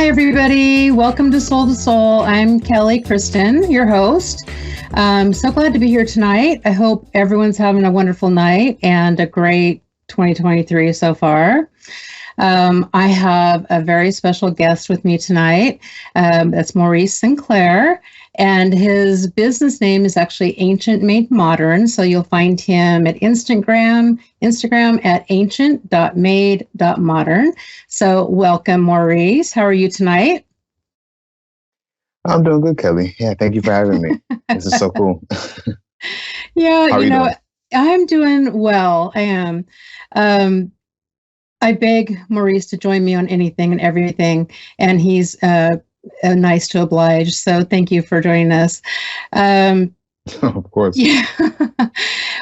Hi, everybody. Welcome to Soul to Soul. I'm Kelly Kristin, your host. I'm so glad to be here tonight. I hope everyone's having a wonderful night and a great 2023 so far. I have a very special guest with me tonight. That's Maurice Sinclair, and his business name is actually Ancient Made Modern. So you'll find him at Instagram at ancient.made.modern. So welcome, Maurice. How are you tonight? I'm doing good, Kelly. Yeah, thank you for having me. This is so cool. Yeah, How are you doing? I'm doing well. I am. I beg Maurice to join me on anything and everything, and he's nice to oblige. So thank you for joining us. Of course. Yeah.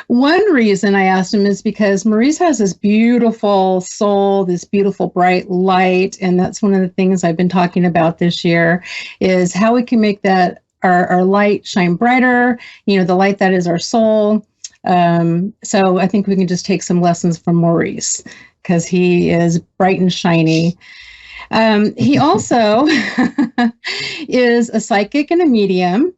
One reason I asked him is because Maurice has this beautiful soul, this beautiful bright light, and that's one of the things I've been talking about this year is how we can make that our light shine brighter, the light that is our soul. So I think we can just take some lessons from Maurice because he is bright and shiny. He also is a psychic and a medium.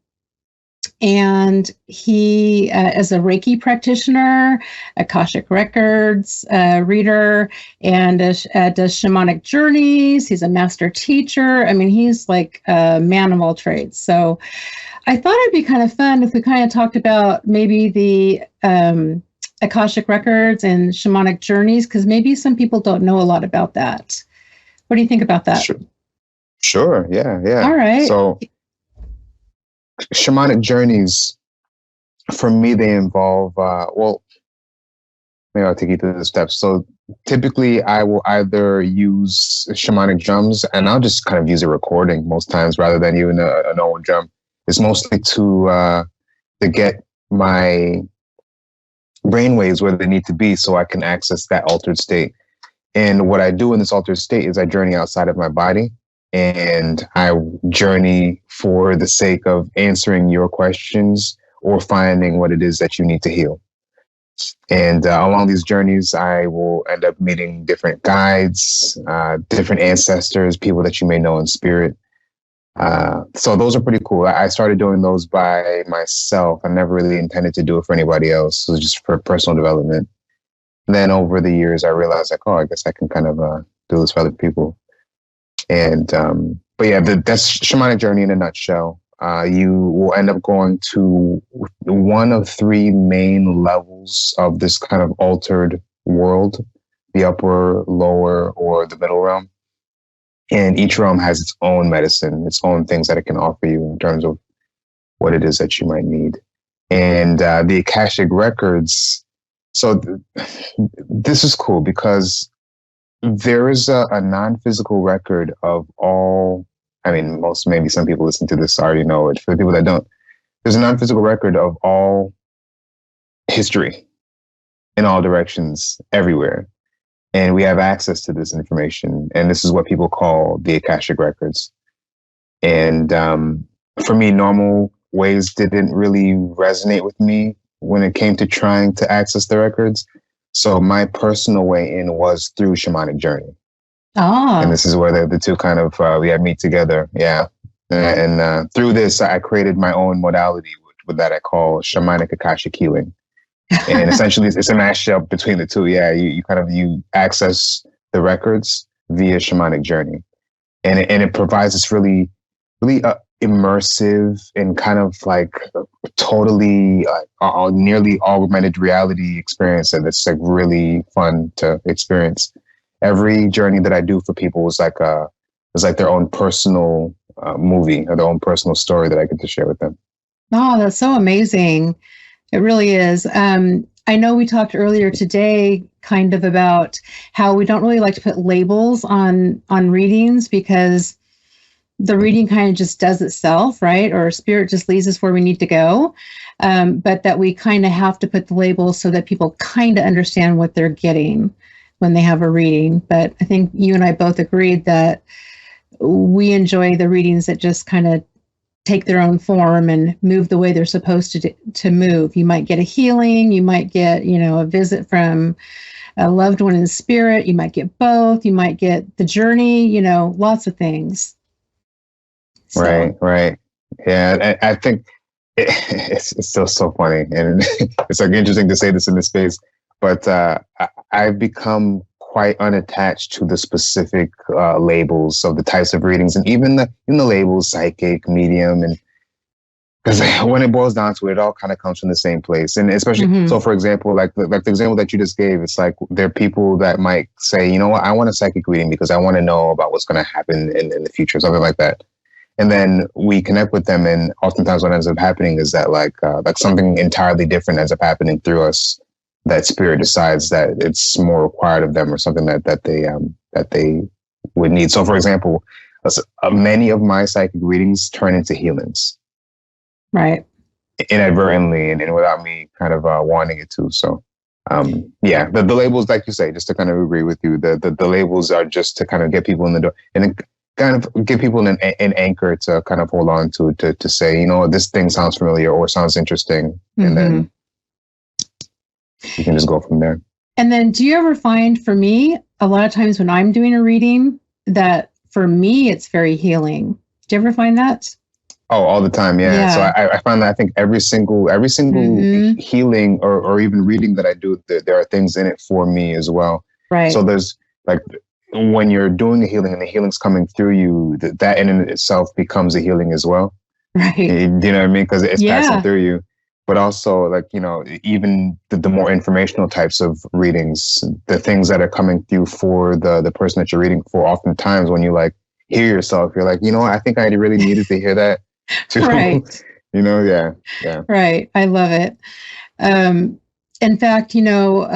And he is a Reiki practitioner, Akashic Records reader, and does shamanic journeys. He's a master teacher. I mean, he's like a man of all trades. So I thought it'd be kind of fun if we kind of talked about maybe the Akashic Records and shamanic journeys, because maybe some people don't know a lot about that. What do you think about that? Sure. Yeah. All right. So shamanic journeys, for me, they involve, maybe I'll take you through the steps. So typically I will either use shamanic drums, and I'll just kind of use a recording most times rather than even an old drum. It's mostly to get my brainwaves where they need to be so I can access that altered state. And what I do in this altered state is I journey outside of my body, and I journey for the sake of answering your questions or finding what it is that you need to heal. And along these journeys, I will end up meeting different guides, different ancestors, people that you may know in spirit. So those are pretty cool. I started doing those by myself. I never really intended to do it for anybody else. It was just for personal development. And then over the years, I realized I guess I can kind of do this for other people. And, but yeah, that's shamanic journey in a nutshell. You will end up going to one of three main levels of this kind of altered world, the upper, lower, or the middle realm. And each realm has its own medicine, its own things that it can offer you in terms of what it is that you might need. And the Akashic Records. So this is cool because there is a non-physical record of all, maybe some people listen to this already know it. For the people that don't, there's a non-physical record of all history in all directions, everywhere. And we have access to this information. And this is what people call the Akashic Records. And for me, normal ways didn't really resonate with me when it came to trying to access the records. So my personal way in was through shamanic journey. Oh. And this is where the two kind of, we meet together. Yeah. And through this, I created my own modality with that I call shamanic Akashic healing. And essentially it's a mashup between the two. Yeah. You access the records via shamanic journey. And it provides this really immersive and kind of like totally nearly augmented reality experience, and it's like really fun to experience. Every journey that I do for people is like their own personal movie or their own personal story that I get to share with them. Oh, that's so amazing. It really is. I know we talked earlier today kind of about how we don't really like to put labels on readings because the reading kind of just does itself, right? Or spirit just leads us where we need to go. But that we kind of have to put the labels so that people kind of understand what they're getting when they have a reading. But I think you and I both agreed that we enjoy the readings that just kind of take their own form and move the way they're supposed to move. You might get a healing, you might get, a visit from a loved one in spirit, you might get both, you might get the journey, lots of things. Right, right. Yeah, I think it's still so funny, and it's like interesting to say this in this space. But I've become quite unattached to the specific labels of the types of readings, and even the labels psychic, medium, and because when it boils down to it, it all kind of comes from the same place. And especially, so for example, like the example that you just gave, it's like there are people that might say, you know what, I want a psychic reading because I want to know about what's going to happen in the future, something like that. And then we connect with them, and oftentimes what ends up happening is that like something entirely different ends up happening through us. That spirit decides that it's more required of them, or something that they would need. So, for example, many of my psychic readings turn into healings, right? Inadvertently and without me kind of wanting it to. So, yeah, the labels, like you say, just to kind of agree with you, the labels are just to kind of get people in the door and kind of give people an anchor to kind of hold on to say, you know, this thing sounds familiar or sounds interesting. And then you can just go from there. And then do you ever find, for me, a lot of times when I'm doing a reading, that for me, it's very healing. Do you ever find that? Oh, all the time. Yeah. So I find that I think every single healing or even reading that I do, there are things in it for me as well. Right. So there's like, when you're doing a healing and the healing's coming through you, that in itself becomes a healing as well. Right. You know what I mean? Because it's passing through you. But also, like, you know, even the more informational types of readings, the things that are coming through for the person that you're reading for, oftentimes when you like hear yourself, you're like, you know what, I think I really needed to hear that too. Right. You know, yeah. Right. I love it. In fact, you know,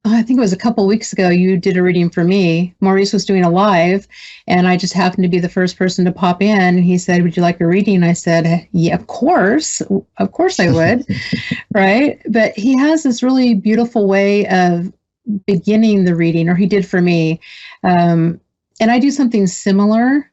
I think it was a couple of weeks ago, you did a reading for me. Maurice was doing a live, and I just happened to be the first person to pop in. He said, would you like a reading? I said, yeah, of course I would. Right. But he has this really beautiful way of beginning the reading, or he did for me. And I do something similar.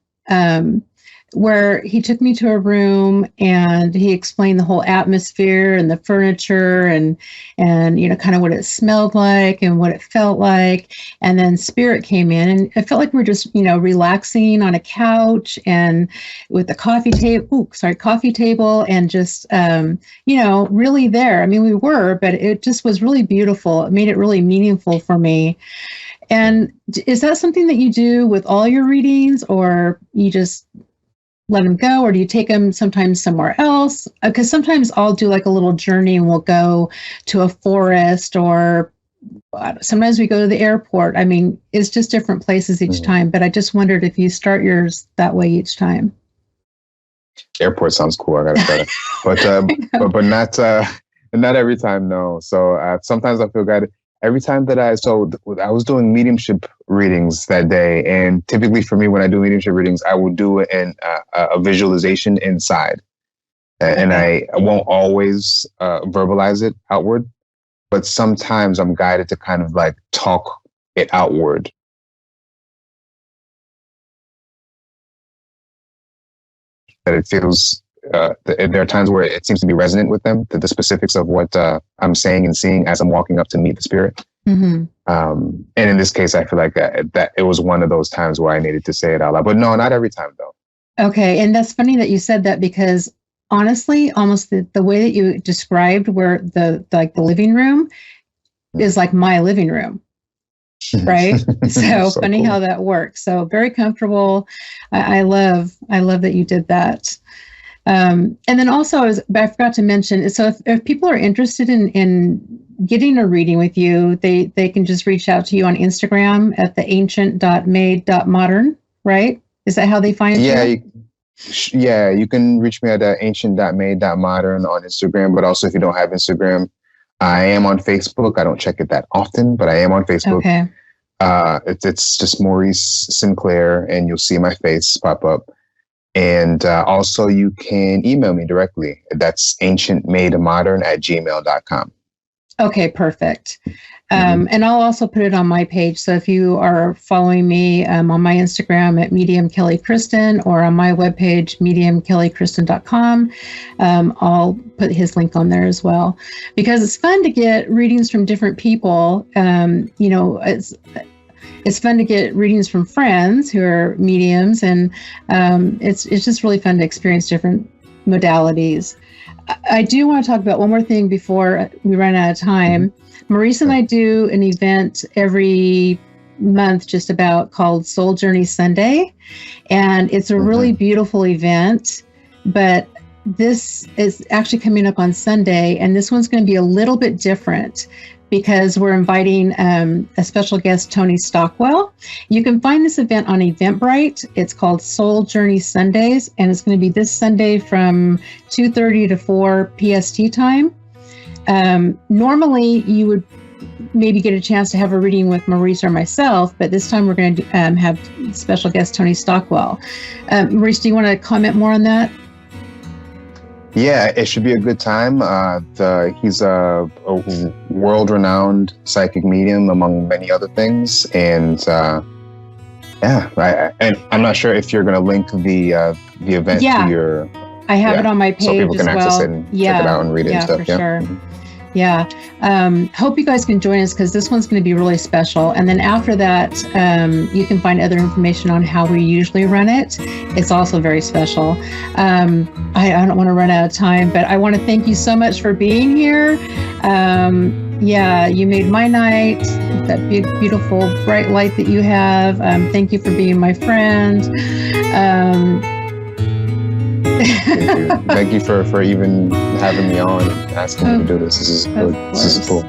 Where he took me to a room and he explained the whole atmosphere and the furniture and you know, kind of what it smelled like and what it felt like. And then spirit came in, and it felt like we were just, you know, relaxing on a couch and with the coffee table and just, you know, really there. I mean, we were, but it just was really beautiful. It made it really meaningful for me. And is that something that you do with all your readings, or you just let them go, or do you take them sometimes somewhere else? Because sometimes I'll do like a little journey and we'll go to a forest, or sometimes we go to the airport. I mean, it's just different places each time, but I just wondered if you start yours that way each time. Airport sounds cool. I gotta start it, but not every time. No. So sometimes I feel guided. Every time that I was doing mediumship readings that day, and typically for me, when I do mediumship readings, I will do a visualization inside, and I won't always verbalize it outward, but sometimes I'm guided to kind of like talk it outward. That it feels. There are times where it seems to be resonant with them, the specifics of what I'm saying and seeing as I'm walking up to meet the spirit. And in this case, I feel like that it was one of those times where I needed to say it out loud. But no, not every time, though. Okay. And that's funny that you said that, because honestly, almost the way that you described where the living room is like my living room. Right. So funny cool. How that works. So very comfortable. I love that you did that. And then also, I forgot to mention, so if people are interested in getting a reading with you, they can just reach out to you on Instagram at theancient.made.modern, right? Is that how they find you? Yeah, you can reach me at ancient.made.modern on Instagram, but also if you don't have Instagram, I am on Facebook. I don't check it that often, but I am on Facebook. Okay. It's just Maurice Sinclair, and you'll see my face pop up. And also you can email me directly. That's ancientmademodern@gmail.com. Okay, perfect. And I'll also put it on my page. So if you are following me on my Instagram at Medium Kelly Kristin, or on my webpage, mediumkellykristen.com, I'll put his link on there as well, because it's fun to get readings from different people. You know, it's fun to get readings from friends who are mediums, and it's just really fun to experience different modalities. I do want to talk about one more thing before we run out of time. Maurice and I do an event every month just about called Soul Journey Sunday, and it's a really beautiful event, but this is actually coming up on Sunday, and this one's going to be a little bit different because we're inviting a special guest, Tony Stockwell. You can find this event on Eventbrite. It's called Soul Journey Sundays, and it's going to be this Sunday from 2:30 to 4 PST time. Normally, you would maybe get a chance to have a reading with Maurice or myself, but this time we're going to have special guest Tony Stockwell. Maurice, do you want to comment more on that? Yeah, it should be a good time. He's a world-renowned psychic medium, among many other things. And and I'm not sure if you're going to link the event to your. I have it on my page, so people can access it and check it out and read it and stuff. For sure. Yeah. Hope you guys can join us because this one's going to be really special. And then after that, you can find other information on how we usually run it. It's also very special. I don't want to run out of time, but I want to thank you so much for being here. You made my night, that beautiful bright light that you have. Thank you for being my friend. Thank you for even having me on and asking me to do this. This is cool.